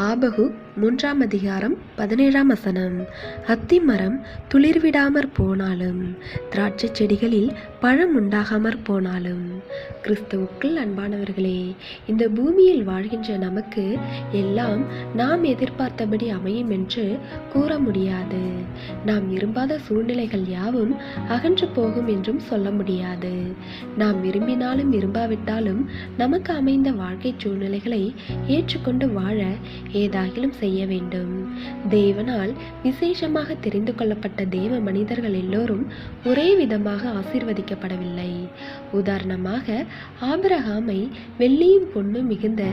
ஆபகுக் 3ஆம் அதிகாரம் 17ஆம் வசனம். அத்திமரம் துளிர்விடாமற் போனாலும் திராட்சைச் செடிகளில் பழம் உண்டாகாமற் போனாலும். கிறிஸ்துவுக்குள் அன்பானவர்களே, இந்த பூமியில் வாழ்கின்ற நமக்கு எல்லாம் நாம் எதிர்பார்த்தபடி அமையும் என்று கூற முடியாது. நாம் விரும்பாத சூழ்நிலைகள் யாவும் அகன்று போகும் என்றும் சொல்ல முடியாது. நாம் விரும்பினாலும் விரும்பாவிட்டாலும் நமக்கு அமைந்த வாழ்க்கை சூழ்நிலைகளை ஏற்றுக்கொண்டு வாழ ஏதாகிலும் செய்ய வேண்டும். தேவனால் விசேஷமாக தெரிந்து கொள்ளப்பட்ட தேவ மனிதர்கள் எல்லோரும் ஒரே விதமாக ஆசீர்வதிக்கப்படவில்லை. உதாரணமாக, ஆபிரகாமை வெள்ளியும் பொன்னும் மிகுந்த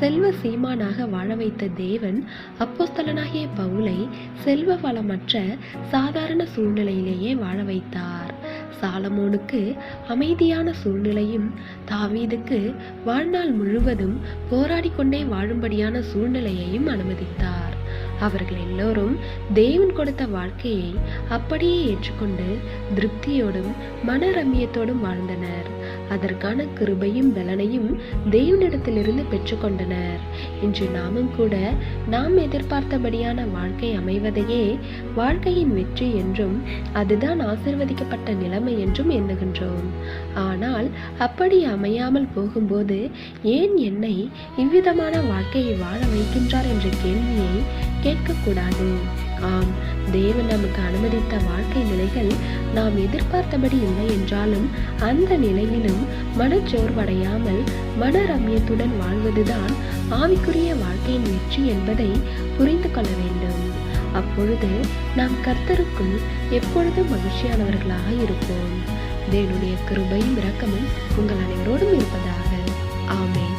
செல்வ சீமானாக வாழ வைத்த தேவன் அப்போஸ்தலனாகிய பவுலை செல்வ வளமற்ற சாதாரண சூழ்நிலையிலேயே வாழ வைத்தார். சாலமோனுக்கு அமைதியான சூழ்நிலையும், தாவீதுக்கு வாழ்நாள் முழுவதும் போராடிக்கொண்டே வாழும்படியான சூழ்நிலையையும் அனுமதித்தார். அவர்கள் எல்லோரும் தேவன் கொடுத்த வாழ்க்கையை அப்படியே ஏற்றுக்கொண்டு திருப்தியோடும் மனரம்யத்தோடும் வாழ்ந்தனர். அதற்கான கிருபையும் பலனையும் தேவனிடத்திலிருந்து பெற்றுக்கொண்டனர். இன்று நாமும் கூட நாம் எதிர்பார்த்தபடியான வாழ்க்கை அமைவதையே வாழ்க்கையின் வெற்றி என்றும் அதுதான் ஆசீர்வதிக்கப்பட்ட நிலைமை என்றும் எண்ணுகின்றோம். ஆனால் அப்படி அமையாமல் போகும்போது ஏன் என்னை இவ்விதமான வாழ்க்கையை வாழ வைக்கின்றார் என்ற கேள்வியை கேட்கக்கூடாது. ஆம், தேவன் நமக்கு அனுமதித்த வாழ்க்கை நிலைகள் நாம் எதிர்பார்த்தபடி இல்லை என்றாலும் அந்த நிலையிலும் மனச்சோர்வடையாமல் மனரம்யத்துடன் வாழ்வதுதான் ஆவிக்குரிய வாழ்க்கையின் வெற்றி என்பதை புரிந்து கொள்ள வேண்டும். அப்பொழுது நாம் கர்த்தருக்குள் எப்பொழுதும் மகிழ்ச்சியானவர்களாக இருப்போம். தேவனுடைய கிருபையும் இரக்கமும் உங்கள் அனைவரோடும் இருப்பதாக. ஆமென்.